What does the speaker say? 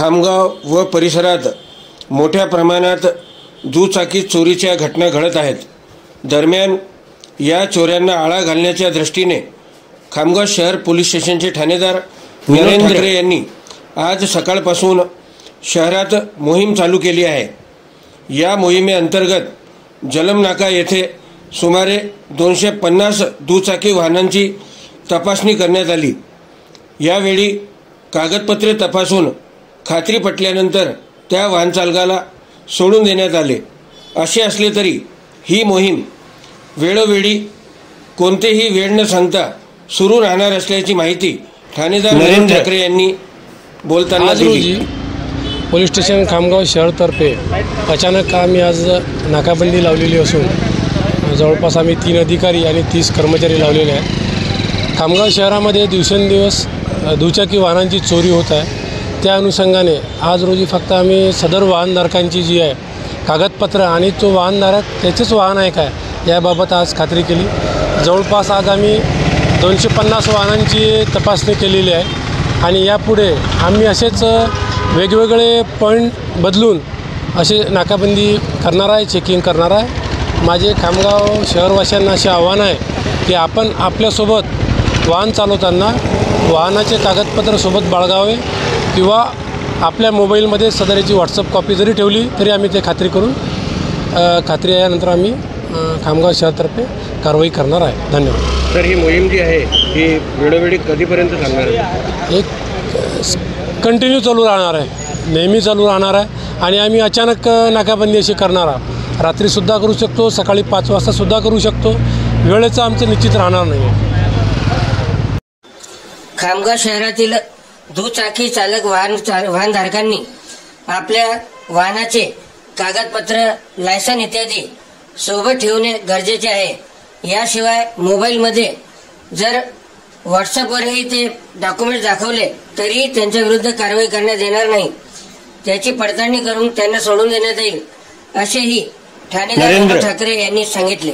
खामगाव व परिसरात मोठ्या प्रमाणात दुचाकी चोरीच्या घटना घडत आहेत। दरम्यान या चोऱ्यांना आळा घालण्याच्या दृष्टीने खामगाव शहर पोलीस स्टेशनचे ठाणेदार नरेंद्र ठाकरे यांनी आज सकाळपासून शहरात मोहीम चालू केली आहे। या मोहिमेअंतर्गत जलम नाका येथे सुमारे 250 दुचाकी वाहनांची तपासणी करण्यात आली। यावेळी कागदपत्रे तपासून खात्री पटल्यानंतर त्या वाहन चालकाला सोडून देण्यात आले। असे असले तरी ही मोहीम वेळोवेळी कोणतेही वेळ न सांगता सुरू राहणार असल्याची माहिती ठाणेदार नरेंद्र ठाकरे यांनी बोलताना दिली। पोलीस स्टेशन खामगाव शहरतर्फे अचानक आम्ही आज नाकाबंदी लावलेली असून जवळपास आम्ही 3 अधिकारी आणि 30 कर्मचारी लावलेले आहेत। खामगाव शहरामध्ये दिवसेंदिवस दुचाकी वाहनांची चोरी होत आहे। त्या अनुषंगाने आज रोजी फक्त आम्ही सदर वाहनधारकांची जी आहे कागदपत्र आणि तो वाहनधारक त्याचेच वाहन आहे काय याबाबत आज खात्री केली। जवळपास आज आम्ही 250 वाहनांची तपासणी केलेली आहे आणि यापुढे आम्ही असेच वेगवेगळे पॉईंट बदलून असे नाकाबंदी करणार आहे, चेकिंग करणार आहे। माझे खामगाव शहरवासियांना असे आव्हान आहे की आपण आपल्यासोबत वाहन चालवताना वाहनाचे कागदपत्र सोबत बाळगावे किंवा आपल्या मोबाईलमध्ये सदरची व्हॉट्सअप कॉपी जरी ठेवली तरी आम्ही ते खात्री करून खात्री आल्यानंतर आम्ही खामगाव शहरातर्फे कारवाई करणार आहे। धन्यवाद। तर ही मोहीम जी आहे ही वेळोवेळी कधीपर्यंत चालणार आहे? एक कंटिन्यू चालू राहणार आहे, नेहमी चालू राहणार आहे आणि आम्ही अचानक नाकाबंदी अशी करणार आहोत। रात्रीसुद्धा करू शकतो, सकाळी 5 वाजतासुद्धा करू शकतो, वेळेचं आमचं निश्चित राहणार नाही आहे। खामगाव शहरातील दुचाकी चालक वाहनधारकांनी आपल्या वाहनाचे कागदपत्र, लायसन इत्यादी सोबत ठेवणे गरजेचे आहे। याशिवाय मोबाईलमध्ये जर व्हॉट्सअपवरही ते डॉक्युमेंट दाखवले तरी त्यांच्या विरुद्ध कारवाई करण्यात येणार नाही। त्याची पडताळणी करून त्यांना सोडून देण्यात येईल असेही ठाणेदार ठाकरे यांनी सांगितले।